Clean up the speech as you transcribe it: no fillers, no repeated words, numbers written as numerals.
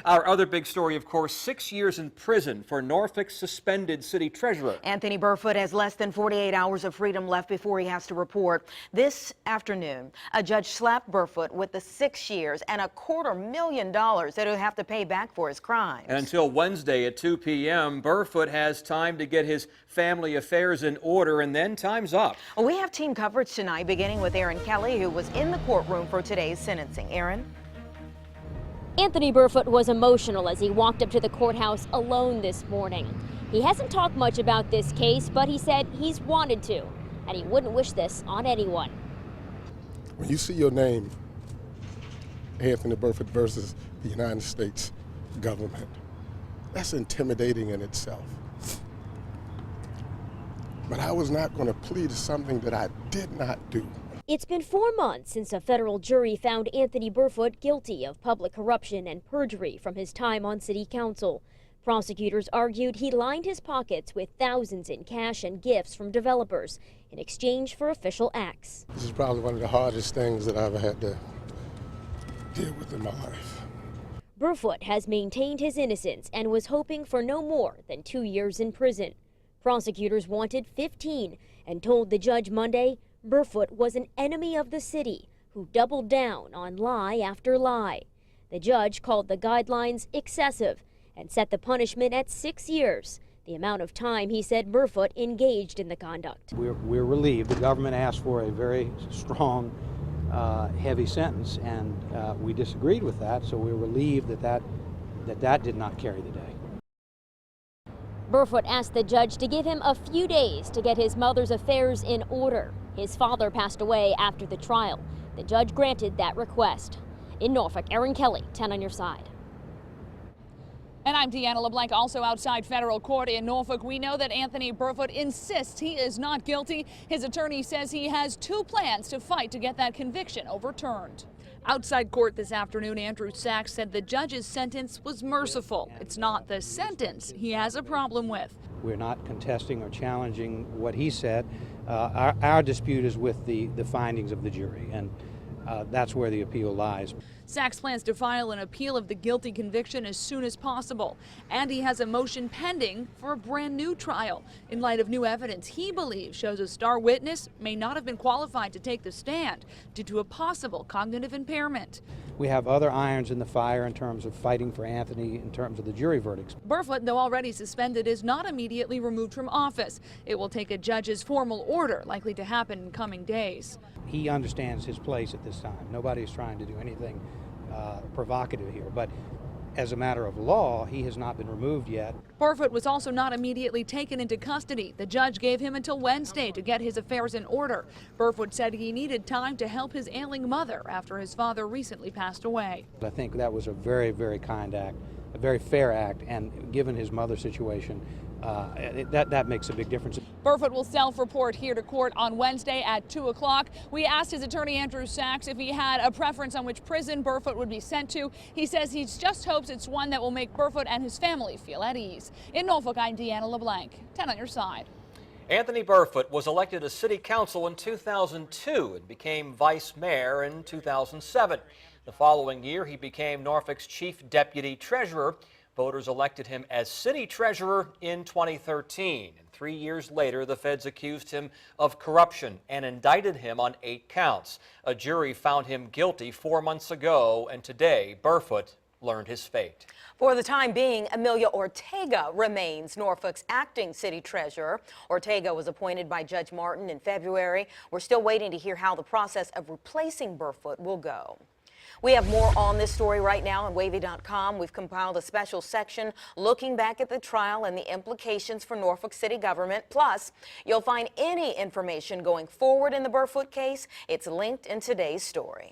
Our other big story, of course, 6 years in prison for Norfolk's suspended city treasurer. Anthony Burfoot has less than 48 hours of freedom left before he has to report. This afternoon, a judge slapped Burfoot with the 6 years and $250,000 that he'll have to pay back for his crimes. And until Wednesday at 2 p.m., Burfoot has time to get his family affairs in order, and then time's up. Well, we have team coverage tonight, beginning with Aaron Kelly, who was in the courtroom for today's sentencing. Aaron? Anthony Burfoot was emotional as he walked up to the courthouse alone this morning. He hasn't talked much about this case, but he said he's wanted to, and he wouldn't wish this on anyone. When you see your name, Anthony Burfoot versus the United States government, that's intimidating in itself. But I was not going to plead to something that I did not do. It's been 4 months since a federal jury found Anthony Burfoot guilty of public corruption and perjury from his time on city council. Prosecutors argued he lined his pockets with thousands in cash and gifts from developers in exchange for official acts. This is probably one of the hardest things that I've had to deal with in my life. Burfoot has maintained his innocence and was hoping for no more than 2 years in prison. Prosecutors wanted 15 and told the judge Monday Burfoot was an enemy of the city who doubled down on lie after lie. The judge called the guidelines excessive and set the punishment at 6 years, the amount of time he said Burfoot engaged in the conduct. We're relieved. The government asked for a very strong, heavy sentence, and we disagreed with that, so we're relieved that did not carry the day. Burfoot asked the judge to give him a few days to get his mother's affairs in order. His father passed away after the trial. The judge granted that request. In Norfolk, Aaron Kelly, 10 on your side. And I'm Deanna LeBlanc, also outside federal court in Norfolk. We know that Anthony Burfoot insists he is not guilty. His attorney says he has 2 plans to fight to get that conviction overturned. Outside court this afternoon, Andrew Sachs said the judge's sentence was merciful. It's not the sentence he has a problem with. We're not contesting or challenging what he said. Our dispute is with the findings of the jury, and that's where the appeal lies. Sachs plans to file an appeal of the guilty conviction as soon as possible. And he has a motion pending for a brand new trial in light of new evidence he believes shows a star witness may not have been qualified to take the stand due to a possible cognitive impairment. We have other irons in the fire in terms of fighting for Anthony in terms of the jury verdicts. Burfoot, though already suspended, is not immediately removed from office. It will take a judge's formal order, likely to happen in coming days. He understands his place at this time. Nobody is trying to do anything provocative here, but as a matter of law, he has not been removed yet. Burfoot was also not immediately taken into custody. The judge gave him until Wednesday to get his affairs in order. Burfoot said he needed time to help his ailing mother after his father recently passed away. I think that was a very, very kind act, a very fair act, and given his mother's situation, that makes a big difference. Burfoot will self-report here to court on Wednesday at 2 o'clock. We asked his attorney, Andrew Sachs, if he had a preference on which prison Burfoot would be sent to. He says he just hopes it's one that will make Burfoot and his family feel at ease. In Norfolk, I'm Deanna LeBlanc. 10 on your side. Anthony Burfoot was elected to city council in 2002 and became vice mayor in 2007. The following year, he became Norfolk's chief deputy treasurer. Voters elected him as city treasurer in 2013. And 3 years later, the feds accused him of corruption and indicted him on 8 counts. A jury found him guilty 4 months ago, and today, Burfoot learned his fate. For the time being, Amelia Ortega remains Norfolk's acting city treasurer. Ortega was appointed by Judge Martin in February. We're still waiting to hear how the process of replacing Burfoot will go. We have more on this story right now on wavy.com. We've compiled a special section looking back at the trial and the implications for Norfolk City government. Plus, you'll find any information going forward in the Burfoot case. It's linked in today's story.